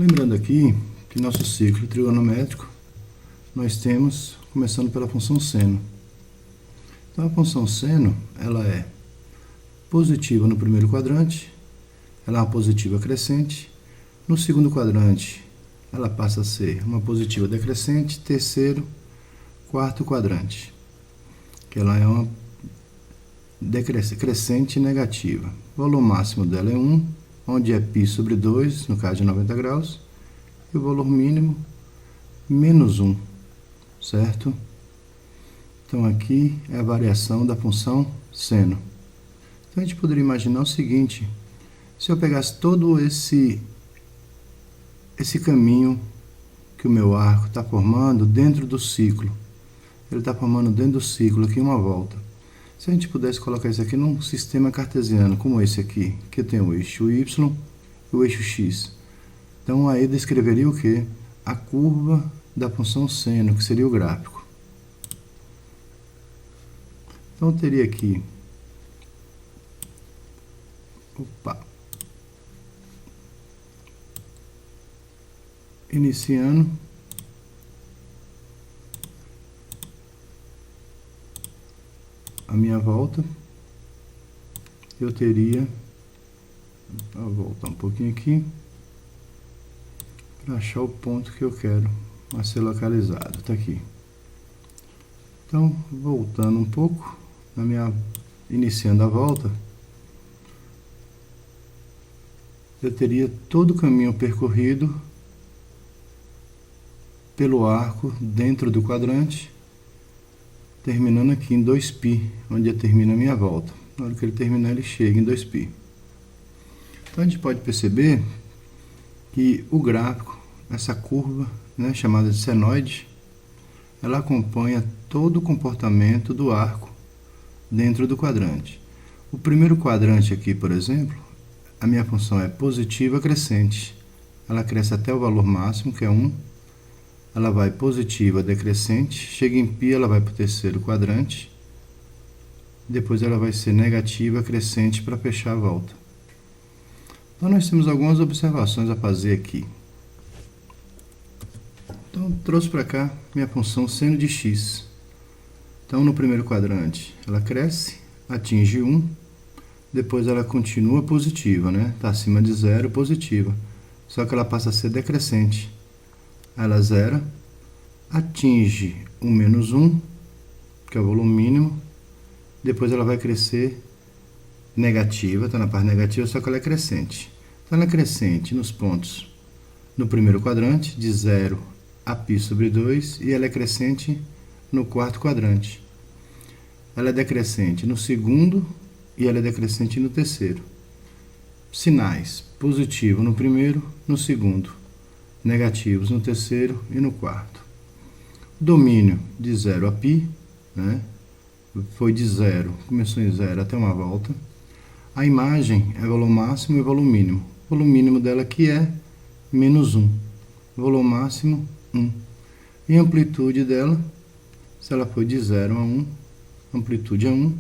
Lembrando aqui que nosso ciclo trigonométrico nós temos começando pela função seno. Então a função seno ela é positiva no primeiro quadrante, ela é uma positiva crescente. No segundo quadrante ela passa a ser uma positiva decrescente. Terceiro, quarto quadrante, que ela é uma crescente negativa. O valor máximo dela é 1, onde é π sobre 2, no caso de 90 graus, e o valor mínimo, menos 1, certo? Então aqui é a variação da função seno. Então a gente poderia imaginar o seguinte: se eu pegasse todo esse caminho que o meu arco está formando dentro do ciclo, ele está formando dentro do ciclo aqui uma volta. Se a gente pudesse colocar isso aqui num sistema cartesiano, como esse aqui, que tem o eixo Y e o eixo X. Então aí descreveria o quê? A curva da função seno, que seria o gráfico. Então eu teria aqui, iniciando a minha volta, eu teria, vou voltar um pouquinho aqui, para achar o ponto que eu quero a ser localizado, está aqui. Então, voltando um pouco, iniciando a volta, eu teria todo o caminho percorrido pelo arco dentro do quadrante, terminando aqui em 2π, onde termina a minha volta. Na hora que ele terminar, ele chega em 2π. Então a gente pode perceber que o gráfico, essa curva, né, chamada de senoide, ela acompanha todo o comportamento do arco dentro do quadrante. O primeiro quadrante aqui, por exemplo, a minha função é positiva crescente. Ela cresce até o valor máximo, que é 1. Ela vai positiva decrescente, chega em π, ela vai para o terceiro quadrante, depois ela vai ser negativa crescente para fechar a volta. Então nós temos algumas observações a fazer aqui. Então trouxe para cá minha função seno de x. Então no primeiro quadrante ela cresce, atinge 1, depois ela continua positiva, né? Está acima de 0, positiva, só que ela passa a ser decrescente. Ela zera, atinge o menos 1, que é o volume mínimo, depois ela vai crescer negativa, está na parte negativa, só que ela é crescente. Então ela é crescente nos pontos no primeiro quadrante, de 0 a π sobre 2, e ela é crescente no quarto quadrante. Ela é decrescente no segundo e ela é decrescente no terceiro. Sinais: positivo no primeiro, no segundo, negativos no terceiro e no quarto. Domínio de 0 a π, né? Foi de 0, começou em 0 até uma volta. A imagem é valor máximo e valor mínimo. O valor mínimo dela aqui é menos 1. O valor máximo, 1. E a amplitude dela, se ela foi de 0 a 1, amplitude é 1.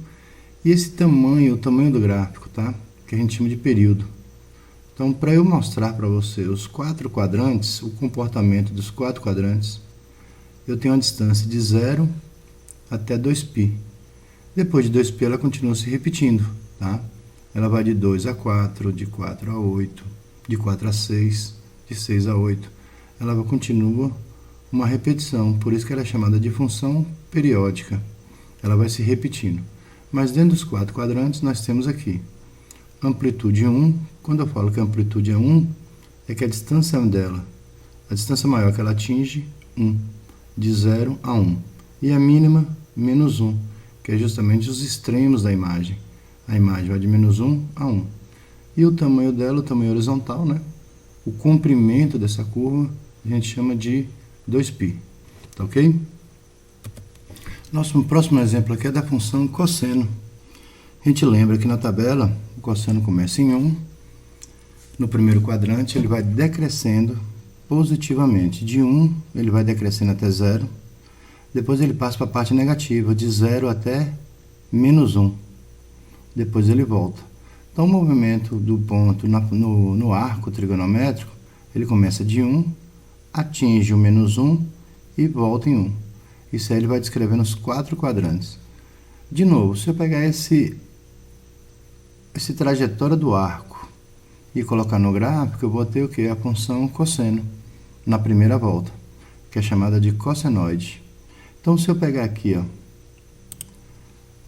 E esse tamanho, o tamanho do gráfico, tá? Que a gente chama de período. Então, para eu mostrar para você os 4 quadrantes, o comportamento dos 4 quadrantes, eu tenho uma distância de 0 até 2π. Depois de 2π, ela continua se repetindo, tá? Ela vai de 2 a 4, de 4 a 8, de 4 a 6, de 6 a 8. Ela continua uma repetição, por isso que ela é chamada de função periódica. Ela vai se repetindo. Mas dentro dos 4 quadrantes, nós temos aqui amplitude 1. Quando eu falo que a amplitude é 1, é que a distância dela, a distância maior que ela atinge, 1, de 0 a 1. E a mínima, menos 1, que é justamente os extremos da imagem. A imagem vai de menos 1 a 1. E o tamanho dela, o tamanho horizontal, né? O comprimento dessa curva, a gente chama de 2π. Tá ok? Nosso próximo exemplo aqui é da função cosseno. A gente lembra que na tabela, o cosseno começa em 1. No primeiro quadrante, ele vai decrescendo positivamente. De 1, ele vai decrescendo até 0. Depois ele passa para a parte negativa, de 0 até menos 1. Depois ele volta. Então, o movimento do ponto no arco trigonométrico Ele começa de 1, atinge o menos 1 e volta em 1. Isso aí ele vai descrevendo os 4 quadrantes. De novo, se eu pegar essa trajetória do arco e colocar no gráfico, eu vou ter o quê? A função cosseno na primeira volta, que é chamada de cossenoide. Então, se eu pegar aqui, ó,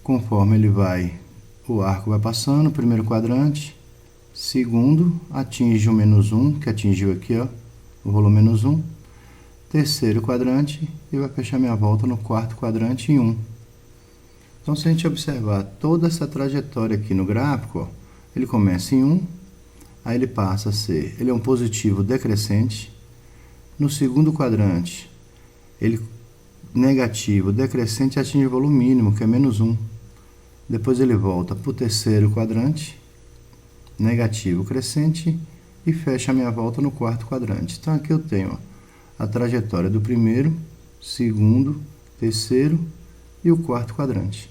conforme ele vai, o arco vai passando, primeiro quadrante, segundo, atinge o menos 1, que atingiu aqui, ó, o volume menos 1, terceiro quadrante, e vai fechar minha volta no quarto quadrante em 1. Então, se a gente observar toda essa trajetória aqui no gráfico, ó, ele começa em 1, aí ele passa a ser, ele é um positivo decrescente. No segundo quadrante, ele negativo decrescente atinge o volume mínimo, que é menos 1. Depois ele volta para o terceiro quadrante, negativo crescente, e fecha a minha volta no quarto quadrante. Então, aqui eu tenho, ó, a trajetória do primeiro, segundo, terceiro e o quarto quadrante.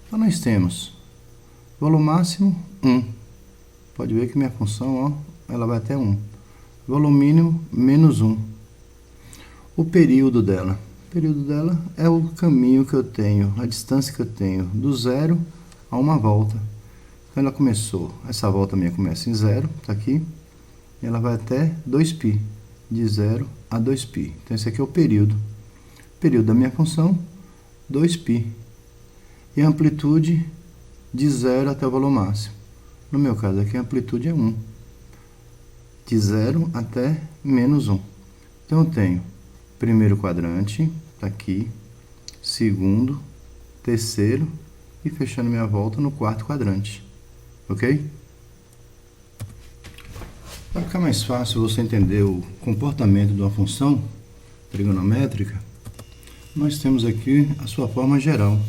Então, nós temos volume máximo 1. Pode ver que minha função, ó, ela vai até 1. Volume mínimo, menos 1. O período dela. O período dela é o caminho que eu tenho, a distância que eu tenho do zero a uma volta. Então, ela começou, essa volta minha começa em 0, tá aqui, e ela vai até 2π, de 0 a 2π. Então, esse aqui é o período. O período da minha função, 2π. E a amplitude de 0 até o valor máximo. No meu caso aqui, a amplitude é 1. De 0 até menos 1. Então, eu tenho primeiro quadrante, tá aqui, segundo, terceiro, e fechando minha volta no quarto quadrante. Ok? Para ficar mais fácil você entender o comportamento de uma função trigonométrica, nós temos aqui a sua forma geral.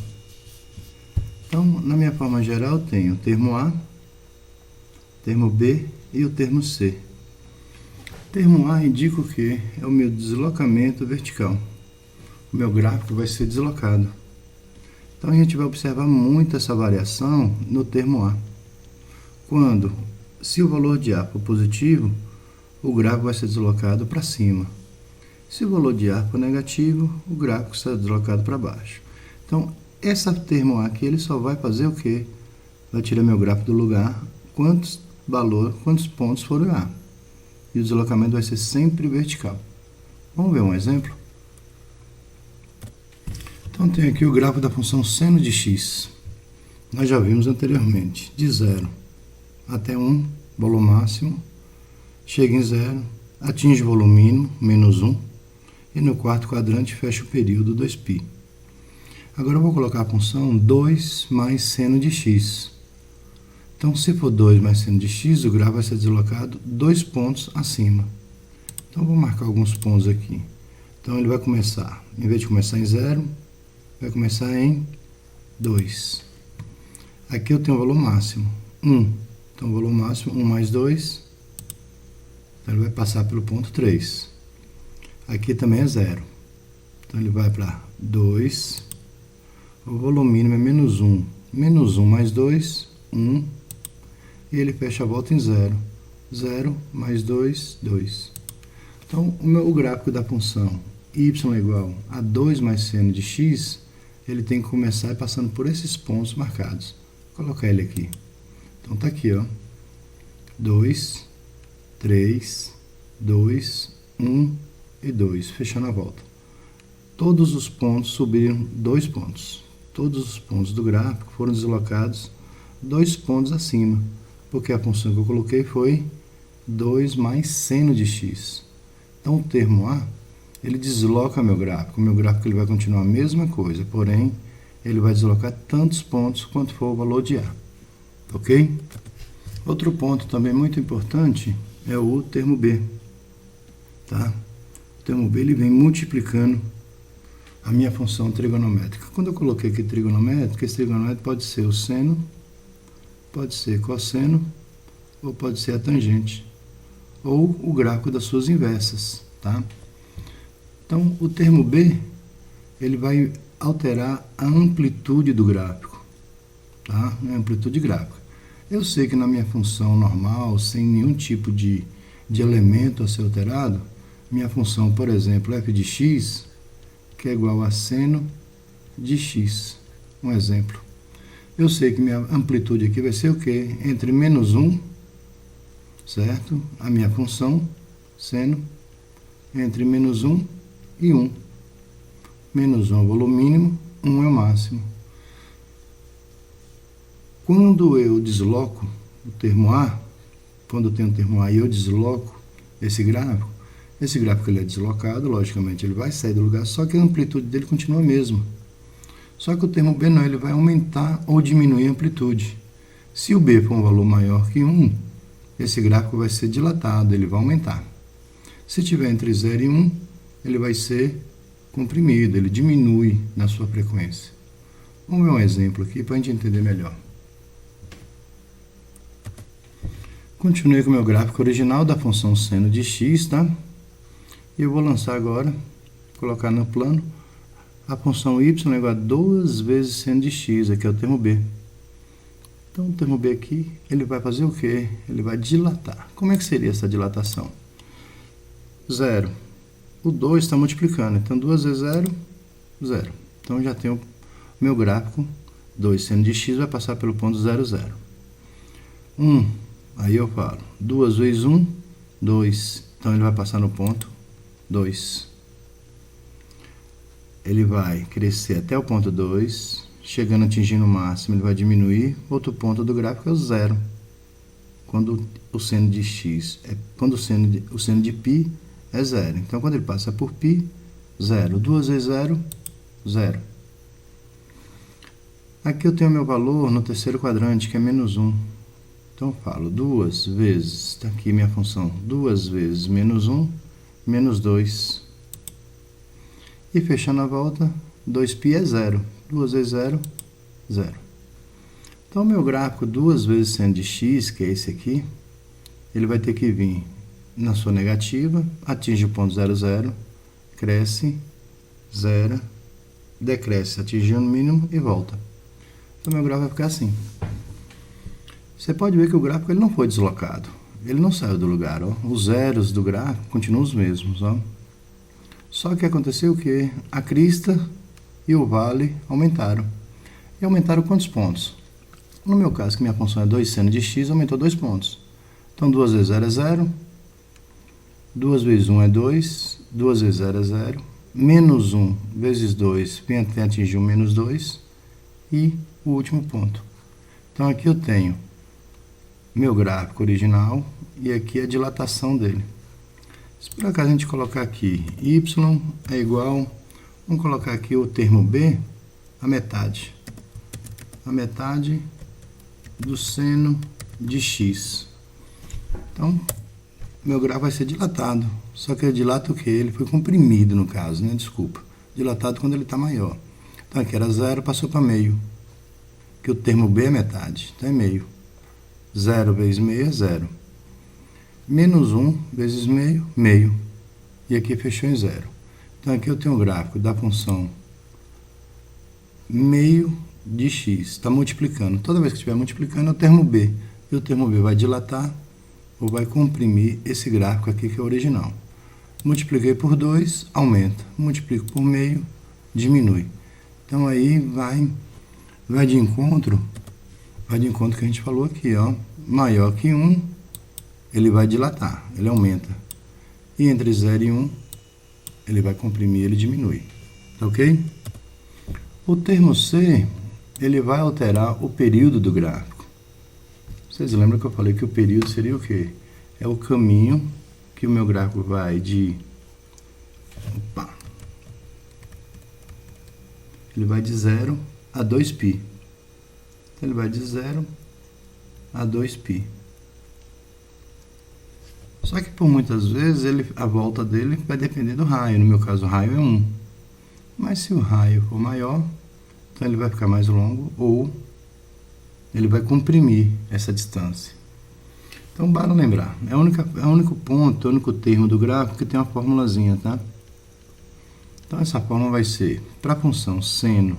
Então, na minha forma geral, eu tenho o termo A, termo B e o termo C. O termo A indica o que? É o meu deslocamento vertical. O meu gráfico vai ser deslocado. Então, a gente vai observar muito essa variação no termo A. Quando, se o valor de A for positivo, o gráfico vai ser deslocado para cima. Se o valor de A for negativo, o gráfico será deslocado para baixo. Então, esse termo A aqui, ele só vai fazer o quê? Vai tirar meu gráfico do lugar, quantos pontos foram A. E o deslocamento vai ser sempre vertical. Vamos ver um exemplo? Então, tem aqui o gráfico da função seno de x. Nós já vimos anteriormente, de 0 até 1, volume máximo, chega em 0, atinge o volume mínimo, menos 1, e no quarto quadrante fecha o período 2π. Agora eu vou colocar a função 2 mais seno de x. Então, se for 2 mais seno de x, o gráfico vai ser deslocado 2 pontos acima. Então, eu vou marcar alguns pontos aqui. Então, ele vai começar, em vez de começar em 0, vai começar em 2. Aqui eu tenho o valor máximo, 1. Então, o valor máximo, 1 mais 2, então ele vai passar pelo ponto 3. Aqui também é 0. Então, ele vai para 2. O volume mínimo é menos 1. Menos 1 mais 2, 1. E ele fecha a volta em 0. 0 mais 2, 2. Então, o gráfico da função y é igual a 2 mais seno de x, ele tem que começar passando por esses pontos marcados. Vou colocar ele aqui. Então, tá aqui, ó. 2, 3, 2, 1 e 2, fechando a volta. Todos os pontos subiram 2 pontos. Todos os pontos do gráfico foram deslocados 2 pontos acima, porque a função que eu coloquei foi 2 mais seno de x. Então, o termo A, ele desloca meu gráfico. O meu gráfico ele vai continuar a mesma coisa, porém, ele vai deslocar tantos pontos quanto for o valor de A. Ok? Outro ponto também muito importante é o termo B. Tá? O termo B ele vem multiplicando a minha função trigonométrica. Quando eu coloquei aqui trigonométrica, esse trigonométrico pode ser o seno, pode ser cosseno, ou pode ser a tangente, ou o gráfico das suas inversas. Tá? Então, o termo B ele vai alterar a amplitude do gráfico. Tá? A amplitude gráfica. Eu sei que na minha função normal, sem nenhum tipo de de elemento a ser alterado, minha função, por exemplo, f de x, que é igual a seno de x. Um exemplo. Eu sei que minha amplitude aqui vai ser o quê? Entre menos 1, certo? A minha função, seno, entre menos 1 e 1. Menos 1 é o valor mínimo, 1 é o máximo. Quando eu desloco o termo A, quando eu tenho o termo A e eu desloco esse gráfico ele é deslocado, logicamente ele vai sair do lugar, só que a amplitude dele continua a mesma. Só que o termo B não, ele vai aumentar ou diminuir a amplitude. Se o B for um valor maior que 1, esse gráfico vai ser dilatado, ele vai aumentar. Se tiver entre 0 e 1, ele vai ser comprimido, ele diminui na sua frequência. Vamos ver um exemplo aqui para a gente entender melhor. Continuei com o meu gráfico original da função seno de x, tá? E eu vou lançar agora, colocar no plano, a função y é igual a 2 vezes seno de x, aqui é o termo b. Então, o termo b aqui, ele vai fazer o quê? Ele vai dilatar. Como é que seria essa dilatação? 0. O 2 está multiplicando, então 2 vezes 0, 0. Então, já tenho o meu gráfico, 2 seno de x vai passar pelo ponto 0, 0. 1. Aí eu falo, 2 vezes 1, 2. Então, ele vai passar no ponto 2. Ele vai crescer até o ponto 2. Chegando, atingindo o máximo, ele vai diminuir. Outro ponto do gráfico é o 0. Quando o seno de x, quando o seno de π é 0. Então, quando ele passa por π, 0. 2 vezes 0, 0. Aqui eu tenho meu valor no terceiro quadrante, que é menos 1. Então, eu falo 2 vezes, está aqui minha função, 2 vezes menos 1, menos 2. E fechando a volta, 2π é 0. 2 vezes 0, 0. Então, o meu gráfico 2 vezes seno de x, que é esse aqui, ele vai ter que vir na sua negativa, atinge o ponto 0, 0, cresce, 0, decresce, atingindo o mínimo e volta. Então, meu gráfico vai ficar assim. Você pode ver que o gráfico ele não foi deslocado. Ele não saiu do lugar. Ó. Os zeros do gráfico continuam os mesmos. Ó. Só que aconteceu o quê? A crista e o vale aumentaram. E aumentaram quantos pontos? No meu caso, que minha função é 2 seno de x, aumentou 2 pontos. Então, 2 vezes 0 é 0. 2 vezes 1 é 2. 2 vezes 0 é 0. Menos 1 vezes 2 vem até atingir o menos 2. E o último ponto. Então, aqui eu tenho meu gráfico original e aqui a dilatação dele. Se por acaso a gente colocar aqui y é igual, vamos colocar aqui o termo b, a metade do seno de x. Então, meu gráfico vai ser dilatado, só que eu dilato o que? Ele foi comprimido no caso, né? Desculpa, dilatado quando ele está maior. Então, aqui era 0, passou para meio, que o termo b é metade, então é meio. 0 vezes meio é 0. Menos 1 vezes meio, meio. E aqui fechou em 0. Então, aqui eu tenho o gráfico da função meio de x. Está multiplicando. Toda vez que estiver multiplicando, é o termo b. E o termo b vai dilatar ou vai comprimir esse gráfico aqui, que é o original. Multipliquei por 2, aumenta. Multiplico por meio, diminui. Então, aí vai de encontro que a gente falou aqui, ó, maior que 1, ele vai dilatar, ele aumenta. E entre 0 e 1, ele vai comprimir, ele diminui. Tá ok? O termo C, ele vai alterar o período do gráfico. Vocês lembram que eu falei que o período seria o quê? É o caminho que o meu gráfico vai de... Ele vai de 0 a 2π. Ele vai de 0 a 2π. Só que por muitas vezes a volta dele vai depender do raio. No meu caso, o raio é 1. Mas se o raio for maior, então ele vai ficar mais longo ou ele vai comprimir essa distância. Então, basta lembrar. É o único ponto, é o único termo do gráfico que tem uma formulazinha, tá? Então, essa fórmula vai ser, para a função seno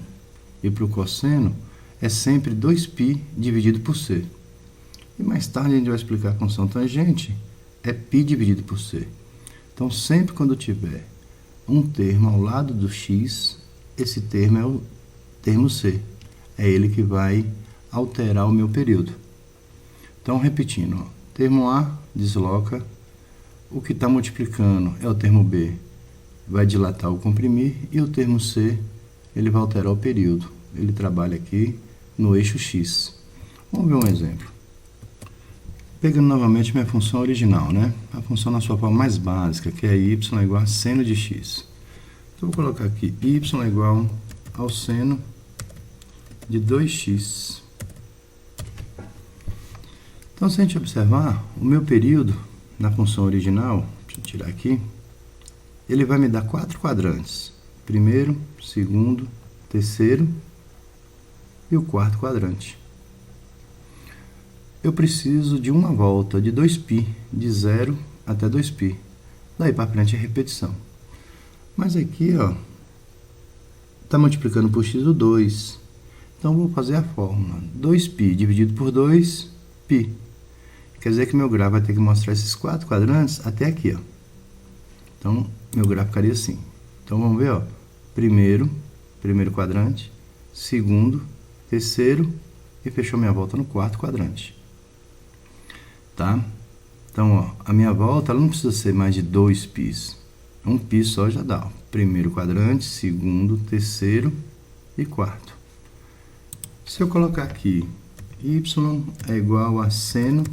e para o cosseno, é sempre 2π dividido por c. E mais tarde a gente vai explicar a função tangente é π dividido por c. Então, sempre quando tiver um termo ao lado do x, esse termo é o termo c. É ele que vai alterar o meu período. Então, repetindo, ó, termo A desloca, o que está multiplicando é o termo B, vai dilatar ou comprimir, e o termo C, ele vai alterar o período. Ele trabalha aqui no eixo x. Vamos ver um exemplo. Pegando novamente minha função original, né? A função na sua forma mais básica, que é y igual a seno de x. Então, vou colocar aqui y igual ao seno de 2x. Então, se a gente observar, o meu período na função original, deixa eu tirar aqui, ele vai me dar 4 quadrantes. Primeiro, segundo, terceiro e o quarto quadrante. Eu preciso de uma volta de 2π, de 0 até 2π. Daí para frente é repetição. Mas aqui, ó, está multiplicando por x o 2. Então, vou fazer a fórmula. 2π dividido por 2, π. Quer dizer que meu gráfico vai ter que mostrar esses 4 quadrantes até aqui, ó. Então, meu gráfico ficaria assim. Então, vamos ver, ó. Primeiro quadrante, segundo, terceiro e fechou minha volta no quarto quadrante. Tá? Então, ó, a minha volta ela não precisa ser mais de 2 πs. Um π só já dá, ó. Primeiro quadrante, segundo, terceiro e quarto. Se eu colocar aqui y é igual a seno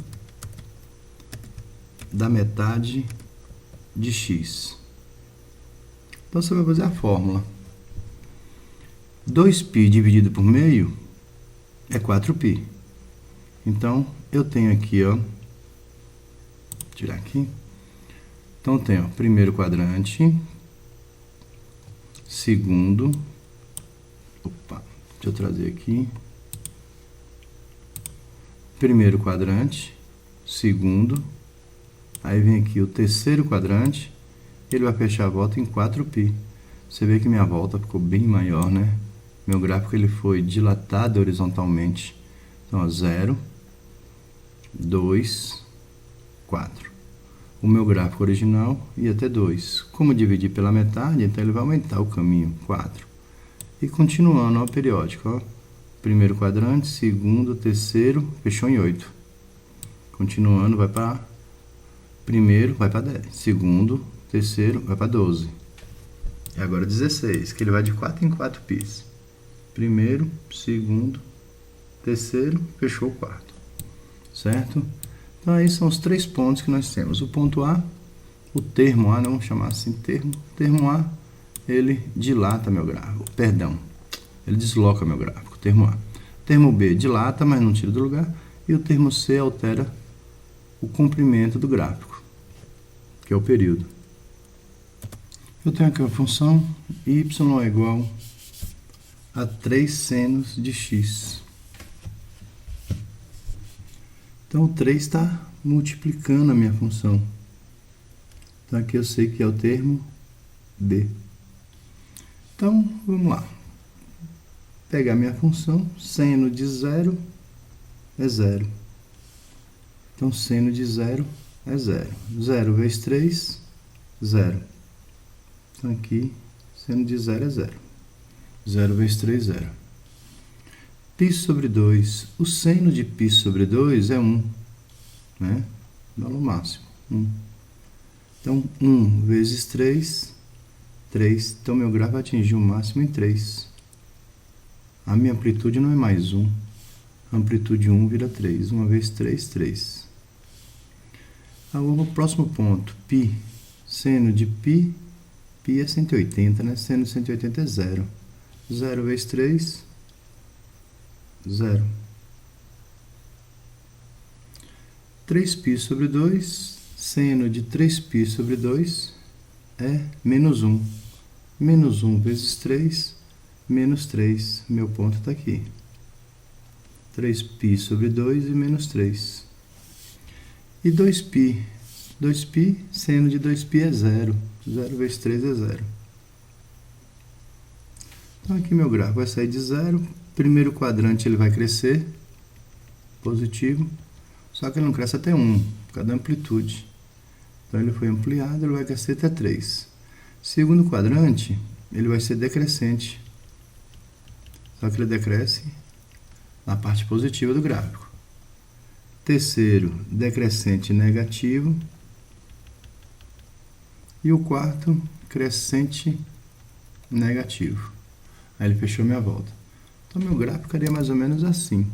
da metade de x. Então, você vai fazer a fórmula. 2π dividido por meio é 4π. Então, eu tenho aqui, ó, vou tirar aqui. Então, eu tenho, ó, primeiro quadrante, segundo, deixa eu trazer aqui. Primeiro quadrante, segundo, aí vem aqui o terceiro quadrante, ele vai fechar a volta em 4π. Você vê que minha volta ficou bem maior, né? Meu gráfico ele foi dilatado horizontalmente. Então, 0, 2, 4. O meu gráfico original ia até 2. Como dividir pela metade, então ele vai aumentar o caminho, 4. E continuando, ó, periódico, ó. Primeiro quadrante, segundo, terceiro, fechou em 8. Continuando, vai para primeiro, vai para 10. Segundo, terceiro, vai para 12. E agora 16, que ele vai de 4 em 4 πs. Primeiro, segundo, terceiro, fechou o quarto. Certo? Então, aí são os 3 pontos que nós temos. O ponto A, o termo A, não vamos chamar assim termo. O termo A, ele dilata meu gráfico. Perdão, ele desloca meu gráfico. Termo A. Termo B, dilata, mas não tira do lugar. E o termo C altera o comprimento do gráfico, que é o período. Eu tenho aqui a função y é igual a 3 senos de x. Então, o 3 está multiplicando a minha função. Então, aqui eu sei que é o termo B. Então, vamos lá. Pegar minha função, seno de 0 é 0. Então, seno de 0 é 0. 0 vezes 3, 0. Então, aqui, seno de 0 é 0. 0 vezes 3, 0. Π sobre 2. O seno de π sobre 2 é 1. Né? Valor máximo, 1. Então, 1 vezes 3, 3. Então, meu gráfico vai atingir o máximo em 3. A minha amplitude não é mais 1. A amplitude 1 vira 3. 1 vezes 3, 3. Agora, o próximo ponto. Π. Seno de π. Π é 180, né? Seno de 180 é 0. 0 vezes 3, 0. 3π sobre 2, seno de 3π sobre 2 é menos 1. Menos 1 vezes 3, menos 3. Meu ponto está aqui. 3π sobre 2 e menos 3. E 2π? 2π, seno de 2π é 0. 0 vezes 3 é 0. Então, aqui meu gráfico vai sair de 0. Primeiro quadrante ele vai crescer, positivo. Só que ele não cresce até 1, por causa da amplitude. Então ele foi ampliado, ele vai crescer até 3. Segundo quadrante, ele vai ser decrescente. Só que ele decresce na parte positiva do gráfico. Terceiro, decrescente negativo. E o quarto, crescente negativo. Aí ele fechou minha volta. Então meu gráfico ficaria mais ou menos assim.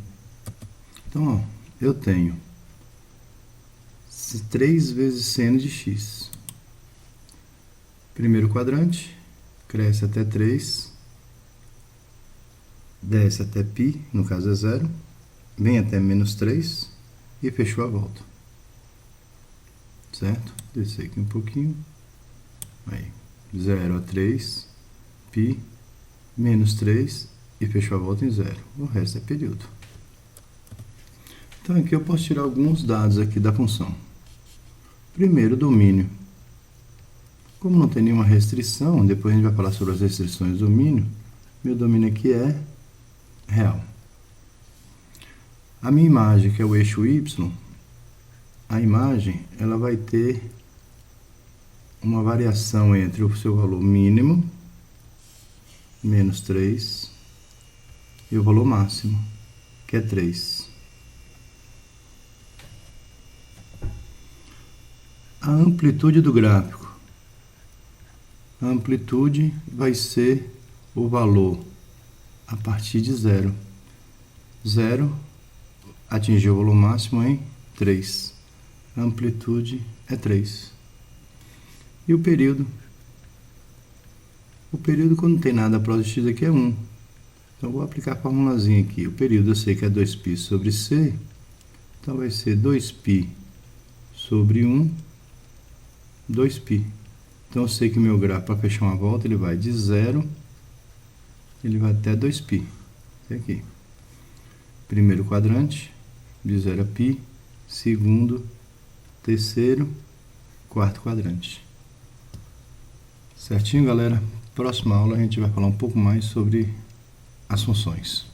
Então, ó, eu tenho 3 vezes seno de x. Primeiro quadrante, cresce até 3, desce até π, no caso é 0, vem até menos 3 e fechou a volta. Certo? Descer aqui um pouquinho. Aí, 0 a 3, π, menos 3 e fechou a volta em 0. O resto é período. Então aqui eu posso tirar alguns dados aqui da função. Primeiro, domínio. Como não tem nenhuma restrição, depois a gente vai falar sobre as restrições do domínio, meu domínio aqui é real. A minha imagem, que é o eixo y, a imagem ela vai ter uma variação entre o seu valor mínimo, menos 3, e o valor máximo, que é 3. A amplitude do gráfico. A amplitude vai ser o valor a partir de 0. 0 atingiu o valor máximo em 3. A amplitude é 3. E o período? O período, quando não tem nada próximo de x aqui, é 1. Então, eu vou aplicar a formulazinha aqui. O período eu sei que é 2π sobre c. Então, vai ser 2π sobre 1, 2π. Então, eu sei que o meu gráfico, para fechar uma volta, ele vai de 0, ele vai até 2π. Aqui. Primeiro quadrante, de 0 a π. Segundo, terceiro, quarto quadrante. Certinho, galera? Próxima aula a gente vai falar um pouco mais sobre as funções.